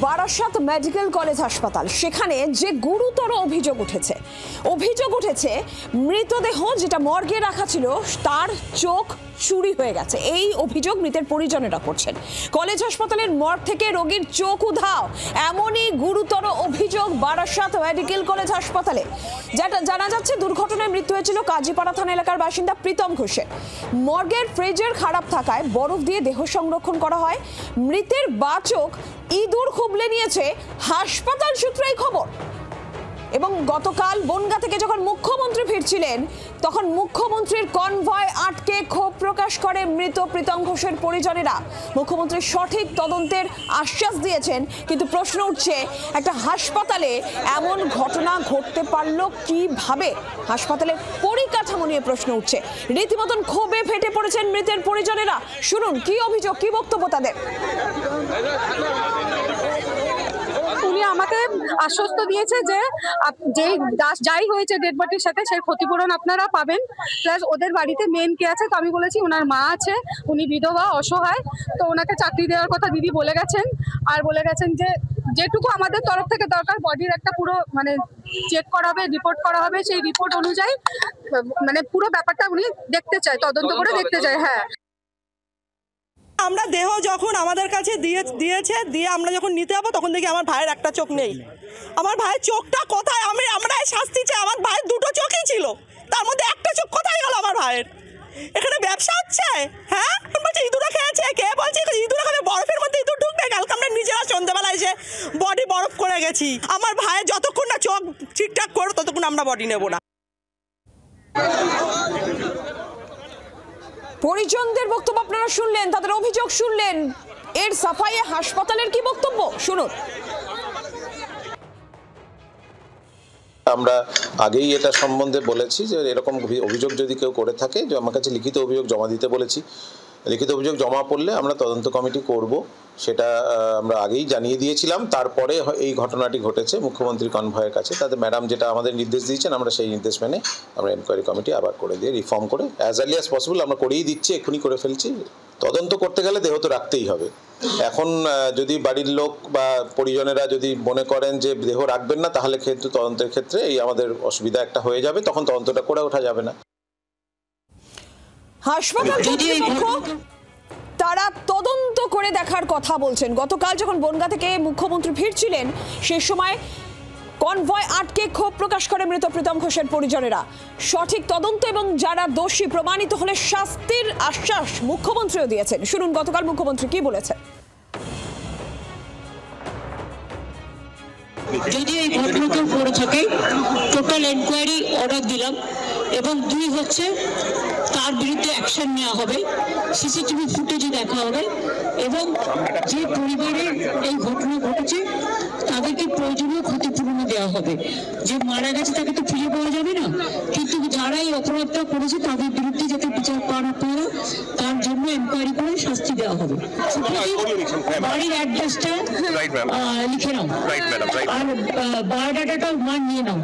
Barasat medical college হাসপাতাল, সেখানে যে গুরুতর অভিযোগ উঠেছে মৃতদেহ যেটা মর্গে রাখা ছিল তার চোখ চুরি হয়ে গেছে। এই অভিযোগ মৃতের পরিজনেরা করছেন। কলেজ হাসপাতালের মর্গ থেকে রোগীর চোখ উধাও, এমনই গুরুতর অভিযোগ বারাসাত মেডিকেল কলেজ হাসপাতালে। যেটা জানা যাচ্ছে, দুর্ঘটনায় মৃত্যু হয়েছিল কাজীপাড়া থানা এলাকার বাসিন্দা প্রীতম ঘোষের। মর্গের ফ্রিজের খারাপ থাকায় বরফ দিয়ে দেহ সংরক্ষণ করা হয়। মৃতের বাঁ চোখ ইঁদুর খুবলে নিয়েছে, হাসপাতাল সূত্রেই খবর। এবং গতকাল বনগাঁ থেকে যখন মুখ্যমন্ত্রী ফিরছিলেন, তখন মুখ্যমন্ত্রীর কনভয় আটকে ক্ষোভ প্রকাশ করে মৃত প্রীতম ঘোষের পরিজনেরা। মুখ্যমন্ত্রী সঠিক তদন্তের আশ্বাস দিয়েছেন, কিন্তু প্রশ্ন উঠছে, একটা হাসপাতালে এমন ঘটনা ঘটতে পারল কিভাবে? হাসপাতালের পরিকাঠামো নিয়ে প্রশ্ন উঠছে। রীতিমতন ক্ষোভে ফেটে পড়েছেন মৃতের পরিজনেরা। শুনুন কি অভিযোগ, কি বক্তব্য তাদের। উনি আমাকে আশ্বস্ত দিয়েছে যে যাই হয়েছে ডেড বডির সাথে সেই ক্ষতিপূরণ আপনারা পাবেন, প্লাস ওদের বাড়িতে মেন কে আছে। তো আমি বলেছি ওনার মা আছে, উনি বিধবা অসহায়, তো ওনাকে চাকরি দেওয়ার কথা দিদি বলে গেছেন। আর বলে গেছেন যে যেটুকু আমাদের তরফ থেকে দরকার, বডির একটা পুরো চেক করা হবে, রিপোর্ট করা হবে, সেই রিপোর্ট অনুযায়ী পুরো ব্যাপারটা উনি দেখতে চায়, তদন্ত করে দেখতে চায়। হ্যাঁ, আমরা দেহ যখন আমাদের কাছে দিয়ে আমরা যখন নিতে যাবো, তখন দেখি আমার ভাইয়ের একটা চোখ নেই। আমার ভাইয়ের চোখটা কোথায়? আমরা শাস্তি চাই। আমার ভাইয়ের দুটো চোখই ছিল, তার মধ্যে একটা চোখ কোথায় গেল আমার ভাইয়ের? এখানে ব্যবসা হচ্ছে? হ্যাঁ, বলছে ইঁদুরা খেয়েছে। কে বলছে ইঁদুরা খাবে? বরফের মধ্যে ইঁদুর ঢুকবে? কালকে আমরা নিজেরা সন্ধ্যাবেলায় এসে বডি বরফ করে গেছি। আমার ভাইয়ের যতক্ষণ না চোখ ঠিকঠাক করো, ততক্ষণ আমরা বডি নেবো না। পরিজনদের বক্তব্য আপনারা শুনলেন, তাদের অভিযোগ শুনলেন। এর সাফাইয়ে হাসপাতালের কি বক্তব্য শুনুন। আমরা আগেই এটা সম্বন্ধে বলেছি যে এরকম অভিযোগ যদি কেউ করে থাকে, যে আমার কাছে লিখিত অভিযোগ জমা দিতে বলেছি। লিখিত অভিযোগ জমা পড়লে আমরা তদন্ত কমিটি করব, সেটা আমরা আগেই জানিয়ে দিয়েছিলাম। তারপরে এই ঘটনাটি ঘটেছে মুখ্যমন্ত্রী কনভয়ের কাছে। তাতে ম্যাডাম যেটা আমাদের নির্দেশ দিয়েছেন, আমরা সেই নির্দেশ মেনে আমরা এনকোয়ারি কমিটি আবার করে দিয়ে রিফর্ম করে অ্যাজ আর্লি অ্যাজ পসিবল আমরা করেই দিচ্ছি, এক্ষুনি করে ফেলছি। তদন্ত করতে গেলে দেহ তো রাখতেই হবে। এখন যদি বাড়ির লোক বা পরিজনেরা যদি মনে করেন যে দেহ রাখবেন না, তাহলে কিন্তু তদন্তের ক্ষেত্রে এই আমাদের অসুবিধা একটা হয়ে যাবে, তখন তদন্তটা করে ওঠা যাবে না। হাসপাতাল কর্তৃপক্ষ তারা তদন্ত করে দেখার কথা বলছেন। গতকাল যখন বনগাঁ থেকে মুখ্যমন্ত্রী ফিরছিলেন, সে সময় কনভয় আটকে ক্ষোভ প্রকাশ করে মৃত প্রীতম ঘোষের পরিজনেরা। সঠিক তদন্ত এবং যারা দোষী প্রমাণিত হলে শাস্তির আশ্বাস মুখ্যমন্ত্রীও দিয়েছেন। শুনুন গতকাল মুখ্যমন্ত্রী কি বলেছেন। যদি এই ঘটনাটা পড়ে থাকে, টোটাল এনকোয়ারি অর্ডার দিলাম, এবং 2 হচ্ছে তার বিরুদ্ধে অ্যাকশন নেওয়া হবে, সিসিটিভি ফুটেজে দেখা হবে, এবং যে পরিবারের এই ঘটনা ঘটেছে তাদেরকে প্রয়োজনীয় ক্ষতিপূরণ দেওয়া হবে। যে মারা গেছে তাকে তো ফিরে পাওয়া যাবে না, কিন্তু যারা এই অপরাধটা করেছে তাদের বিরুদ্ধে যাতে বিচার পান আপনারা, তার জন্য এনকোয়ারি করে শাস্তি দেওয়া হবে। বাড়ির অ্যাড্রেসটা লিখে নাও আর বায়োডাটাটা নিয়ে নাও।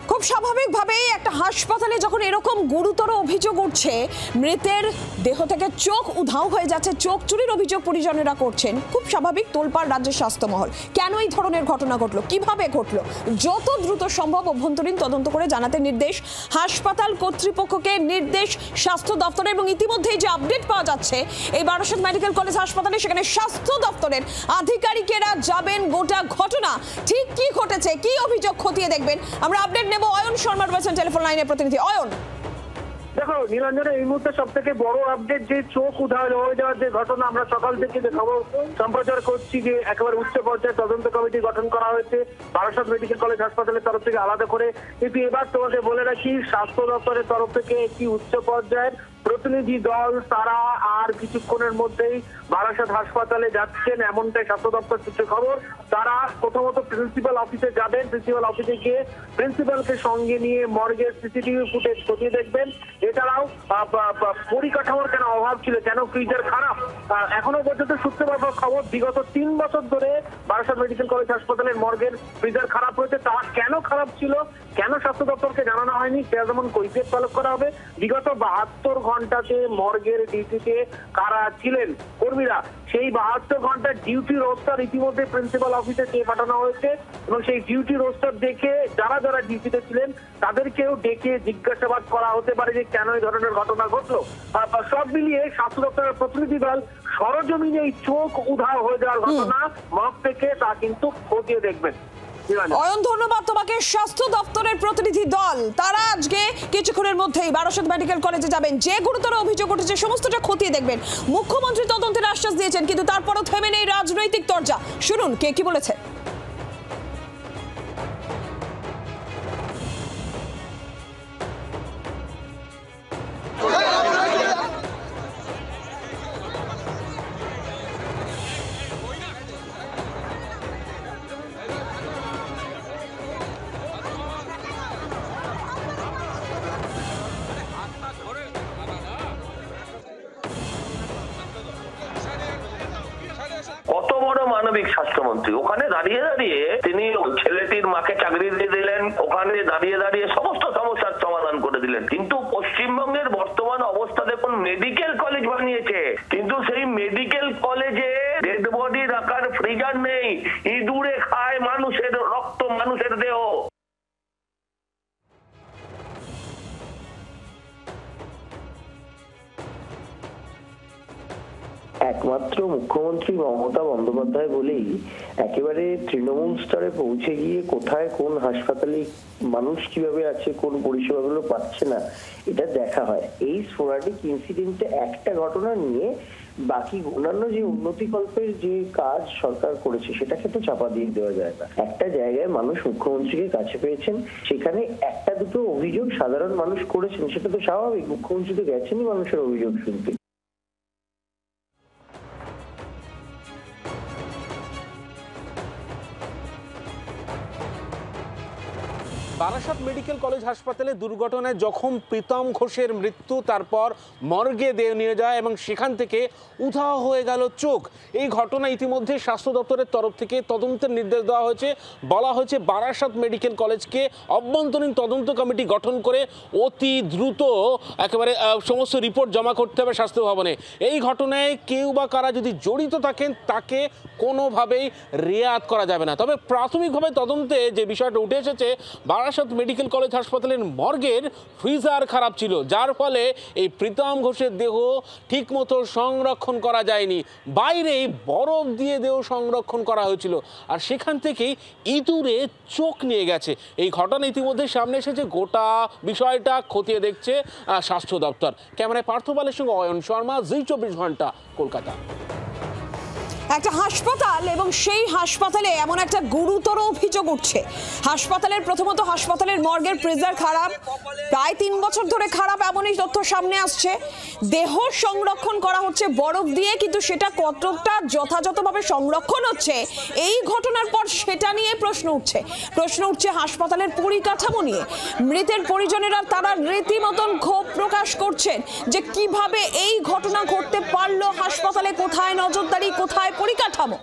খুব স্বাভাবিকভাবেই একটা হাসপাতালে যখন এরকম গুরুতর অভিযোগ উঠছে, মৃতের দেহ থেকে চোখ উধাও হয়ে যাচ্ছে, চোখ চুরির অভিযোগ পরিজনেরা করছেন, খুব স্বাভাবিক তোলপাড় রাজ্যের স্বাস্থ্য মহল। কেন এই ধরনের ঘটনা ঘটলো, কিভাবে ঘটলো, যত দ্রুত সম্ভব অভ্যন্তরীণ তদন্ত করে জানাতে নির্দেশ হাসপাতাল কর্তৃপক্ষকে, নির্দেশ স্বাস্থ্য দপ্তরের। এবং ইতিমধ্যেই যে আপডেট পাওয়া যাচ্ছে এই বারাসাত মেডিকেল কলেজ হাসপাতালে, সেখানে স্বাস্থ্য দপ্তরের আধিকারিকেরা যাবেন, গোটা ঘটনা ঠিক কি ঘটেছে, কি অভিযোগ খতিয়ে দেখবেন। আমরা আপডেট নেব। অয়ন শর্মা রয়েছেন টেলিফোন লাইনের প্রতিনিধি। অয়ন, দেখো নীলাঞ্জনা, এই মুহূর্তে সব থেকে বড় আপডেট যে চোখ উধাও হয়ে যাওয়ার যে ঘটনা, আমরা সকাল থেকে যে খবর সম্প্রচার করছি যে একেবারে উচ্চ পর্যায়ে তদন্ত কমিটি গঠন করা হয়েছে বারাসাত মেডিকেল কলেজ হাসপাতালের তরফ থেকে আলাদা করে। কিন্তু এবার তোমাকে বলে রাখি, স্বাস্থ্য দপ্তরের তরফ থেকে একটি উচ্চ পর্যায়ের প্রতিনিধি দল তারা আর কিছুক্ষণের মধ্যেই বারাসাত হাসপাতালে যাচ্ছেন, এমনটাই স্বাস্থ্য দপ্তর সূত্রে খবর। তারা প্রথমত প্রিন্সিপাল অফিসে যাবেন, প্রিন্সিপাল অফিসে গিয়ে প্রিন্সিপালকে সঙ্গে নিয়ে মর্গের সিসিটিভি ফুটেজ খতিয়ে দেখবেন। এছাড়াও পরিকাঠামোর কেন অভাব ছিল, কেন ফ্রিজের খারাপ, এখনো পর্যন্ত সূত্রে পাওয়া খবর বিগত 3 বছর ধরে বারাসাত মেডিকেল কলেজ হাসপাতালের মর্গের ফ্রিজার খারাপ রয়েছে। তা কেন খারাপ ছিল কেন স্বাস্থ্য দপ্তরকে জানানো হয়নি সেটা যেমন কৈফিয়ত তলব করা হবে। বিগত 72 ঘন্টাতে মর্গের ডিউটিতে কারা ছিলেন কর্মীরা, সেই 72 ঘন্টার ডিউটি রোস্টার ইতিমধ্যে প্রিন্সিপাল অফিসে চেয়ে পাঠানো হয়েছে এবং সেই ডিউটি রোস্টার দেখে যারা যারা ডিউটিতে ছিলেন তাদেরকেও ডেকে জিজ্ঞাসাবাদ করা হতে পারে যে কেন এই ধরনের ঘটনা ঘটলো। সব মিলিয়ে স্বাস্থ্য দপ্তরের প্রতিনিধি দল সরজমিনে এই চোখ উধাও হয়ে যাওয়ার ঘটনা মগ থেকে তা কিন্তু খতিয়ে দেখবেন। অয়ন, ধন্যবাদ তোমাকে। স্বাস্থ্য দপ্তরের প্রতিনিধি দল তারা আজকে কিছুক্ষণের মধ্যেই বারাসত মেডিকেল কলেজে যাবেন, যে গুরুতর অভিযোগ উঠেছে সমস্তটা খতিয়ে দেখবেন। মুখ্যমন্ত্রী তদন্তের আশ্বাস দিয়েছেন, কিন্তু তারপরও থেমে নেই রাজনৈতিক তরজা। শুনুন কে কি বলেছে। কত বড় মানবিক স্বাস্থ্যমন্ত্রী, ওখানে দাঁড়িয়ে দাঁড়িয়ে তিনি ছেলেটির মাকে চাকরি দিয়ে দিলেন, ওখানে দাঁড়িয়ে দাঁড়িয়ে সমস্ত সমস্যার সমাধান করে দিলেন। কিন্তু পশ্চিমবঙ্গের বর্তমান অবস্থা দেখুন, মেডিকেল কলেজ বানিয়েছে কিন্তু সেই মেডিকেল কলেজে ডেড বডি রাখার ফ্রিজার নেই, ইঁদুরে খায় মানুষের রক্ত, মানুষের দেহ। একমাত্র মুখ্যমন্ত্রী মমতা বন্দ্যোপাধ্যায় বলেই একেবারে তৃণমূল স্তরে পৌঁছে গিয়ে কোথায় কোন হাসপাতালে মানুষ কিভাবে আছে, কোন পরিষেবাগুলো পাচ্ছে না, এটা দেখা হয়। এই স্পোরাডিক ইনসিডেন্টে একটা ঘটনা নিয়ে বাকি অন্যান্য যে উন্নতিকল্পের যে কাজ সরকার করেছে সেটাকে তো চাপা দিয়ে দেওয়া যায় না। একটা জায়গায় মানুষ মুখ্যমন্ত্রীকে কাছে পেয়েছেন, সেখানে একটা দুটো অভিযোগ সাধারণ মানুষ করেছেন, সেটা তো স্বাভাবিক। মুখ্যমন্ত্রী তো গেছেনই মানুষের অভিযোগ শুনতে। বারাসত মেডিকেল কলেজ হাসপাতালে দুর্ঘটনায় জখম প্রীতম ঘোষের মৃত্যু, তারপর মর্গে দেহ নিয়ে যায় এবং সেখান থেকে উধাও হয়ে গেল চোখ। এই ঘটনা ইতিমধ্যে স্বাস্থ্য দপ্তরের তরফ থেকে তদন্তের নির্দেশ দেওয়া হয়েছে। বলা হয়েছে বারাসত মেডিকেল কলেজকে অভ্যন্তরীণ তদন্ত কমিটি গঠন করে অতি দ্রুত একেবারে সমস্ত রিপোর্ট জমা করতে হবে স্বাস্থ্য ভবনে। এই ঘটনায় কেউ বা কারা যদি জড়িত থাকেন তাকে কোনোভাবেই রেয়াত করা যাবে না। তবে প্রাথমিকভাবে তদন্তে যে বিষয়টা উঠে এসেছে, বারাসত মেডিকেল কলেজ হাসপাতালের মর্গের ফ্রিজার খারাপ ছিল, যার ফলে এই প্রীতম ঘোষের দেহ ঠিকমতো সংরক্ষণ করা যায়নি। বাইরেই বরফ দিয়ে দেহ সংরক্ষণ করা হয়েছিল, আর সেখান থেকেই ইঁদুরে চোখ নিয়ে গেছে। এই ঘটনা ইতিমধ্যে সামনে এসেছে, গোটা বিষয়টা খতিয়ে দেখছে স্বাস্থ্য দপ্তর। ক্যামেরায় পার্থ পালের সঙ্গে অয়ন শর্মা, জি 24 ঘন্টা, কলকাতা। একটা হাসপাতাল এবং সেই হাসপাতালে এমন একটা গুরুতর অভিযোগ উঠছে। হাসপাতালের প্রথমত হাসপাতালের মর্গের ফ্রিজার খারাপ, প্রায় 3 বছর ধরে খারাপ, এমনই তথ্য সামনে আসছে। দেহ সংরক্ষণ করা হচ্ছে বরফ দিয়ে, কিন্তু সেটা কতটা যথাযথভাবে সংরক্ষণ হচ্ছে এই ঘটনার পর সেটা নিয়ে প্রশ্ন উঠছে হাসপাতালের পরিকাঠামো নিয়ে। মৃতের পরিজনেরা তারা রীতিমতন ক্ষোভ প্রকাশ করছেন যে কিভাবে এই ঘটনা ঘটতে পারলো, হাসপাতালে কোথায় নজরদারি, কোথায় পরিকাঠামো।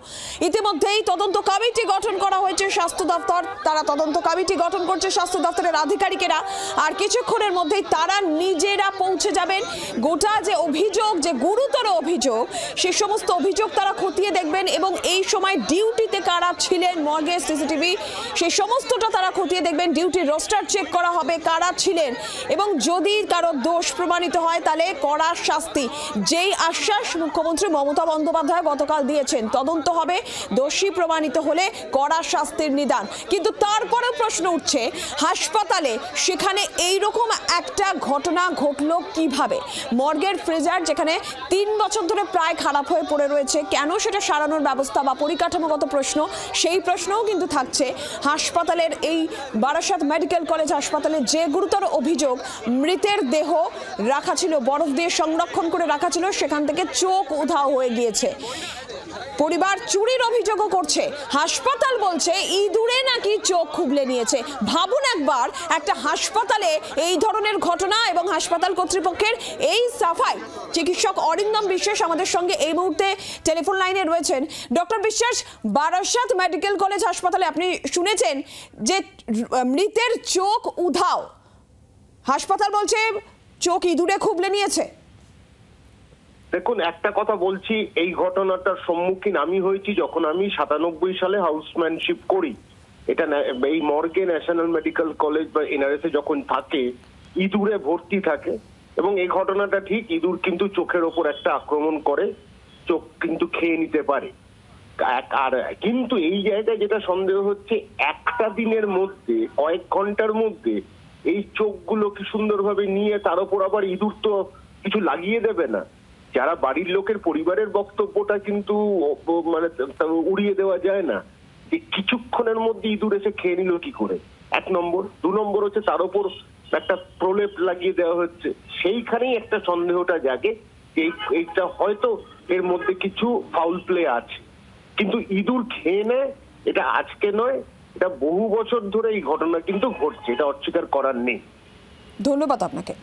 ইতিমধ্যেই তদন্ত কমিটি গঠন করা হয়েছে স্বাস্থ্য দপ্তর, তারা তদন্ত কমিটি গঠন করছে স্বাস্থ্য দপ্তরের আধিকারিকেরা, আর কিছুক্ষণের মধ্যেই তারা নিজেরা পৌঁছে যাবেন। গোটা যে অভিযোগ, যে গুরুতর অভিযোগ, সে সমস্ত অভিযোগ তারা খতিয়ে দেখবেন এবং এই সময় ডিউটিতে কারা ছিলেন, মর্গে সিসিটিভি, সে সমস্তটা তারা খতিয়ে দেখবেন। ডিউটির রোস্টার চেক করা হবে কারা ছিলেন, এবং যদি কারো দোষ প্রমাণিত হয় তাহলে কড়া শাস্তি, যেই আশ্বাস মুখ্যমন্ত্রী মমতা বন্দ্যোপাধ্যায় গতকাল দিয়েছেন। তদন্ত হবে, দোষী প্রমাণিত হলে কড়া শাস্তির নিদান। কিন্তু তারপরে প্রশ্ন উঠছে হাসপাতালে সেখানে এইরকম একটা ঘটনা ঘটলো কিভাবে? মর্গের ফ্রিজার যেখানে 3 বছর ধরে প্রায় খারাপ হয়ে পড়ে রয়েছে, কেন সেটা সারানোর ব্যবস্থা বা পরিকাঠামোগত প্রশ্ন, সেই প্রশ্নও কিন্তু থাকছে। হাসপাতালের এই বারাসত মেডিকেল কলেজ হাসপাতালে যে গুরুতর অভিযোগ, মৃতের দেহ রাখা ছিল, বরফ দিয়ে সংরক্ষণ করে রাখা ছিল, সেখান থেকে চোখ উধাও হয়ে গিয়েছে। পরিবার চুরির অভিযোগও করছে। হাসপাতাল বলছে ইঁদুরে নাকি চোখ খুবলে নিয়েছে। ভাবুন একবার, একটা হাসপাতালে এই ধরনের ঘটনা এবং হাসপাতাল কর্তৃপক্ষের এই সাফাই। চিকিৎসক অরিন্দম বিশ্বাস আমাদের সঙ্গে এই মুহূর্তে টেলিফোন লাইনে রয়েছেন। ডক্টর বিশ্বাস, বারাসাত মেডিকেল কলেজ হাসপাতালে আপনি শুনেছেন যে মৃতের চোখ উধাও, হাসপাতাল বলছে চোখ ইঁদুরে খুবলে নিয়েছে। দেখুন, একটা কথা বলছি, এই ঘটনাটার সম্মুখীন আমি হয়েছি যখন আমি 97 সালে হাউসম্যানশিপ করি। এটা এই মর্গে ন্যাশনাল মেডিকেল কলেজ বা এনআরএস যখন থাকে, ইঁদুরে ভর্তি থাকে এবং এই ঘটনাটা ঠিক। ইঁদুর কিন্তু চোখের ওপর একটা আক্রমণ করে, চোখ কিন্তু খেয়ে নিতে পারে। আর কিন্তু এই জায়গায় যেটা সন্দেহ হচ্ছে, একটা দিনের মধ্যে, কয়েক ঘন্টার মধ্যে এই চোখগুলো কি সুন্দরভাবে নিয়ে তার উপর আবার ইঁদুর তো কিছু লাগিয়ে দেবে না। যারা বাড়ির লোকের পরিবারের বক্তব্যটা কিন্তু মানে উড়িয়ে দেওয়া যায় না যে কিছুক্ষণের মধ্যে ইঁদুর এসে খেয়ে নিল কি করে। 1 নম্বর। 2 নম্বর হচ্ছে তার উপর একটা প্রলেপ লাগিয়ে দেওয়া হচ্ছে। সেইখানেই একটা সন্দেহটা জাগে যে এইটা হয়তো এর মধ্যে কিছু ফাউল প্লে আছে। কিন্তু ইঁদুর খেয়ে নেয়, এটা আজকে নয়, এটা বহু বছর ধরে এই ঘটনা কিন্তু ঘটছে, এটা অস্বীকার করার নেই। ধন্যবাদ আপনাকে।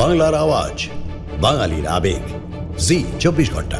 বাংলার আওয়াজ, বাঙালির আবেগ, জি 24 ঘন্টা।